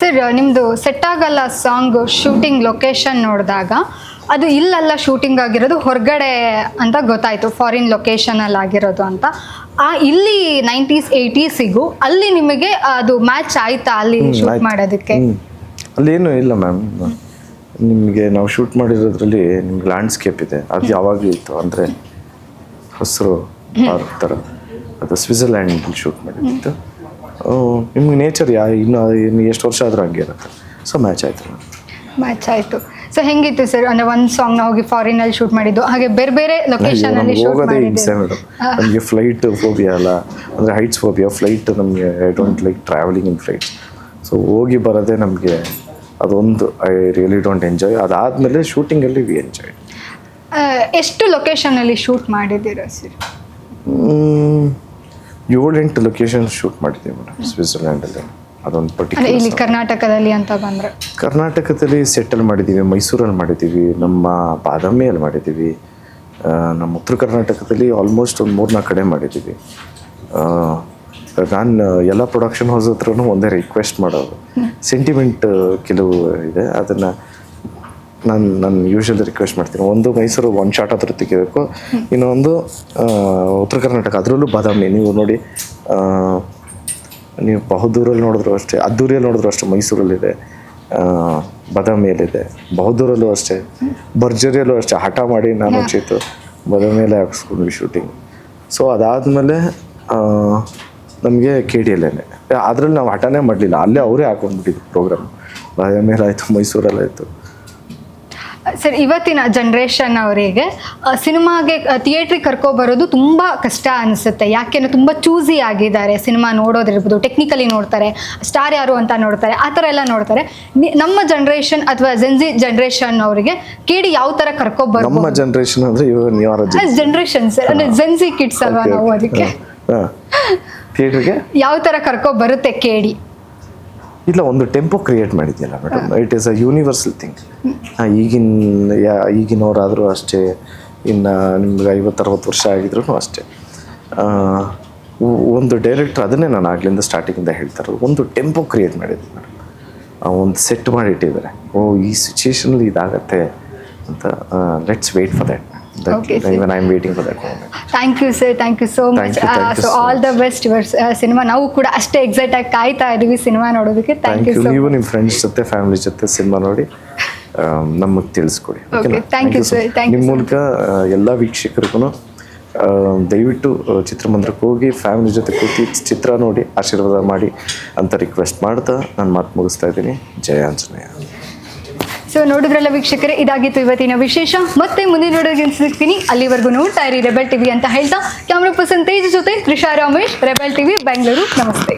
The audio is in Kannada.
ಸರ್ ನಿಮ್ಮದು ಸೆಟ್ ಆಗಲ್ಲ ಸಾಂಗ್ ಶೂಟಿಂಗ್ ಲೊಕೇಶನ್ ನೋಡಿದಾಗ ಅದು ಇಲ್ಲೆಲ್ಲ ಶೂಟಿಂಗ್ ಆಗಿರೋದು ಹೊರಗಡೆ ಅಂತ ಗೊತ್ತಾಯಿತು, ಫಾರಿನ್ ಲೊಕೇಶನಲ್ಲಿ ಆಗಿರೋದು ಅಂತ. ಇಲ್ಲಿ 90s 80siಗೂ ಅಲ್ಲಿ ನಿಮಗೆ ಅದು ಮ್ಯಾಚ್ ಆಯ್ತಾ ಅಲ್ಲಿ ಶೂಟ್ ಮಾಡೋದಕ್ಕೆ? ಅಲ್ಲೇನು ಇಲ್ಲ ಮ್ಯಾಮ್, ನಿಮಗೆ ನಾವು ಶೂಟ್ ಮಾಡಿರೋದ್ರಲ್ಲಿ ನಿಮ್ಗೆ ಲ್ಯಾಂಡ್ಸ್ಕೇಪ್ ಇದೆ, ಅದು ಯಾವಾಗಲೂ ಇತ್ತು. ಅಂದರೆ ಹಸಿರು ಪಾರ್ಕ್ ಥರ, ಅದು ಸ್ವಿಟ್ಜರ್ಲ್ಯಾಂಡ್ ಶೂಟ್ ಮಾಡಿದ್ದು. ನಿಮ್ಗೆ ನೇಚರ್ ಇನ್ನು ಎಷ್ಟು ವರ್ಷ ಆದರೂ ಹಂಗೆ ಇರುತ್ತೆ. ಸೊ ಮ್ಯಾಚ್ ಆಯಿತು ಮ್ಯಾಚ್ ಆಯಿತು. ಸೊ ಹೆಂಗಿತ್ತು ಸರ್, ಅಂದರೆ ಒಂದು ಸಾಂಗ್ನ ಹೋಗಿ ಫಾರಿನಲ್ಲಿ ಶೂಟ್ ಮಾಡಿದ್ದು, ಹಾಗೆ ಬೇರೆ ಬೇರೆ ಲೊಕೇಶನಲ್ಲಿ ಶೂಟ್ ಮಾಡಿದ್ದು? ನಮಗೆ ಫ್ಲೈಟ್ ಫೋಬಿಯಾ ಅಲ್ಲ, ಅಂದರೆ ಹೈಟ್ಸ್ ಫೋಬಿಯಾ. ಫ್ಲೈಟ್ ನಮಗೆ I don't like travelling in flights. So ಹೋಗಿ ಬರೋದೇ ನಮಗೆ ಅದೊಂದು ಐ ರಿಯಲಿ ಡೋಂಟ್ ಎಂಜಾಯ್. ಅದಾದಮೇಲೆ ಶೂಟಿಂಗಲ್ಲಿ ವಿ ಎಂಜಾಯ್. ಎಷ್ಟು ಲೊಕೇಶನಲ್ಲಿ ಶೂಟ್ ಮಾಡಿದ್ದೀರಾ ಸರ್? 7-8 ಲೊಕೇಶನ್ ಶೂಟ್ ಮಾಡಿದ್ದೀವಿ ಮೇಡಮ್ ಸ್ವಿಟ್ಜರ್ಲ್ಯಾಂಡಲ್ಲಿ. ಅದೊಂದು ಪರ್ಟಿಕ್ಯುಲರ್. ಇಲ್ಲಿ ಕರ್ನಾಟಕದಲ್ಲಿ ಅಂತ ಬಂದರೆ ಕರ್ನಾಟಕದಲ್ಲಿ ಸೆಟಲ್ ಮಾಡಿದ್ದೀವಿ, ಮೈಸೂರಲ್ಲಿ ಮಾಡಿದ್ದೀವಿ, ನಮ್ಮ ಬಾದಾಮಿಯಲ್ಲಿ ಮಾಡಿದ್ದೀವಿ, ನಮ್ಮ ಉತ್ತರ ಕರ್ನಾಟಕದಲ್ಲಿ ಆಲ್ಮೋಸ್ಟ್ ಒಂದು 3-4 ಕಡೆ ಮಾಡಿದ್ದೀವಿ. ನಾನು ಎಲ್ಲ ಪ್ರೊಡಕ್ಷನ್ ಹೌಸ್ ಹತ್ರನೂ ಒಂದೇ ರಿಕ್ವೆಸ್ಟ್ ಮಾಡೋದು, ಸೆಂಟಿಮೆಂಟ್ ಕೆಲವು ಇದೆ, ಅದನ್ನು ನಾನು ಯೂಶ್ವಲಿ ರಿಕ್ವೆಸ್ಟ್ ಮಾಡ್ತೀನಿ. ಒಂದು ಮೈಸೂರು ಒಂದು ಶಾಟ್ ಹತ್ರ ತೆಗಿಬೇಕು, ಇನ್ನೊಂದು ಉತ್ತರ ಕರ್ನಾಟಕ, ಅದರಲ್ಲೂ ಬಾದಾಮಿ. ನೀವು ನೋಡಿ, ನೀವು ಬಹುದೂರಲ್ಲಿ ನೋಡಿದ್ರು ಅಷ್ಟೇ, ಅದ್ದೂರಿಯಲ್ಲಿ ನೋಡಿದ್ರು ಅಷ್ಟೇ, ಮೈಸೂರಲ್ಲಿದೆ, ಬಾದಾಮಿಯಲ್ಲಿದೆ, ಬಹುದೂರಲ್ಲೂ ಅಷ್ಟೇ, ಭರ್ಜರಿಯಲ್ಲೂ ಅಷ್ಟೇ. ಹಠ ಮಾಡಿ ನಾನು ಚೇತು ಬಾದಾಮಿಯಲ್ಲೇ ಹಾಕ್ಸ್ಕೊಂಡ್ವಿ ಶೂಟಿಂಗ್. ಸೊ ಅದಾದಮೇಲೆ ನಮಗೆ KD ಯಲ್ಲೇನೆ, ಅದರಲ್ಲಿ ನಾವು ಹಠನೇ ಮಾಡಲಿಲ್ಲ, ಅಲ್ಲೇ ಅವರೇ ಹಾಕೊಂಡ್ಬಿಟ್ಟಿದ್ದು ಪ್ರೋಗ್ರಾಮ್. ಬಾದಾಮಿಯಲ್ಲಾಯಿತು, ಮೈಸೂರಲ್ಲಾಯಿತು. ಸರ್, ಇವತ್ತಿನ ಜನ್ರೇಷನ್ ಅವರಿಗೆ ಸಿನಿಮಾಗೆ ಥಿಯೇಟ್ರಿಗೆ ಕರ್ಕೊಬರೋದು ತುಂಬ ಕಷ್ಟ ಅನಿಸುತ್ತೆ. ಯಾಕೆಂದರೆ ತುಂಬ ಚೂಸಿ ಆಗಿದ್ದಾರೆ, ಸಿನಿಮಾ ನೋಡೋದಿರ್ಬೋದು, ಟೆಕ್ನಿಕಲಿ ನೋಡ್ತಾರೆ, ಸ್ಟಾರ್ ಯಾರು ಅಂತ ನೋಡ್ತಾರೆ, ಆ ಥರ ಎಲ್ಲ ನೋಡ್ತಾರೆ. ನಮ್ಮ ಜನ್ರೇಷನ್ ಅಥವಾ ಜೆನ್ಜಿ ಜನ್ರೇಷನ್ ಅವರಿಗೆ KD ಯಾವ ಥರ ಕರ್ಕೊಬರ್ಬೋದು? ನಮ್ಮ ಜನ್ರೇಷನ್ ಅಂದರೆ ಜನ್ರೇಷನ್ ಸರ್, ಅಂದರೆ ಜೆನ್ಜಿ ಕಿಡ್ಸ್ ಅಲ್ವಾ ನಾವು, ಅದಕ್ಕೆ ಥಿಯೇಟ್ರಿಗೆ ಯಾವ ಥರ ಕರ್ಕೊಬರುತ್ತೆ KD? ಇಲ್ಲ, ಒಂದು ಟೆಂಪೋ ಕ್ರಿಯೇಟ್ ಮಾಡಿದ್ಯಲ್ಲ madam, it is a universal thing. ಈಗಿನವರಾದರೂ ಅಷ್ಟೇ, ಇನ್ನು ನಿಮ್ಗೆ 50-60 ವರ್ಷ ಆಗಿದ್ರೂ ಅಷ್ಟೇ. ಒಂದು ಡೈರೆಕ್ಟ್ರ್ ಅದನ್ನೇ ನಾನು ಆಗ್ಲಿಂದ ಸ್ಟಾರ್ಟಿಂಗಿಂದ ಹೇಳ್ತಾರೆ, ಒಂದು ಟೆಂಪೋ ಕ್ರಿಯೇಟ್ ಮಾಡಿದ್ದೆ ಮೇಡಮ್, ಒಂದು ಸೆಟ್ ಮಾಡಿಟ್ಟಿದ್ದಾರೆ. ಈ ಸಿಚುಯೇಷನಲ್ಲಿ ಇದಾಗತ್ತೆ ಅಂತ. Let's wait for that. Even I'm waiting for that moment. Thank you sir, thank you so much. So all the best your cinema. ನಾವು ಕೂಡ ಅಷ್ಟೇ ಎಕ್ಸೈಟ್ ಆಗಿ ಕಾಯ್ತಾ ಇದೀವಿ ಸಿನಿಮಾ ನೋಡೋದಕ್ಕೆ. Thank you so much. ನೀವು ನಿಮ್ಮ ಫ್ರೆಂಡ್ಸ್ ಜೊತೆ, ಫ್ಯಾಮಿಲಿ ಜೊತೆ ಸಿನಿಮಾ ನೋಡಿ ನಮಗೆ ತಿಳಿಸ್ಕೊಡಿ. Thank you sir. ನಿಮ್ಮ ಮೂಲಕ ಎಲ್ಲ ವೀಕ್ಷಕರಿಗೂ ದಯವಿಟ್ಟು ಚಿತ್ರಮಂದಿರಕ್ಕೆ ಹೋಗಿ ಫ್ಯಾಮಿಲಿ ಜೊತೆ ಕೂತಿ ಚಿತ್ರ ನೋಡಿ ಆಶೀರ್ವಾದ ಮಾಡಿ ಅಂತ ರಿಕ್ವೆಸ್ಟ್ ಮಾಡ್ತಾ ನಾನು ಮಾತು ಮುಗಿಸ್ತಾ ಇದ್ದೀನಿ. ಜಯ ಆಂಜನೇಯ. ಸೊ ನೋಡಿದ್ರಲ್ಲ ವೀಕ್ಷಕರೇ, ಇದಾಗಿತ್ತು ಇವತ್ತಿನ ವಿಶೇಷ. ಮತ್ತೆ ಮುಂದಿನ ನೋಡೋಕೆ ಸಿಗ್ತೀನಿ, ಅಲ್ಲಿವರೆಗೂ ನೋಡ್ತಾ ಇರಿ ರೆಬೆಲ್ ಟಿವಿ ಅಂತ ಹೇಳ್ತಾ ಕ್ಯಾಮ್ರಾ ಪರ್ಸನ್ ತೇಜ್ ಜೊತೆ ತ್ರಿಷಾ ರಮೇಶ್, ರೆಬೆಲ್ ಟಿವಿ ಬೆಂಗಳೂರು. ನಮಸ್ತೆ.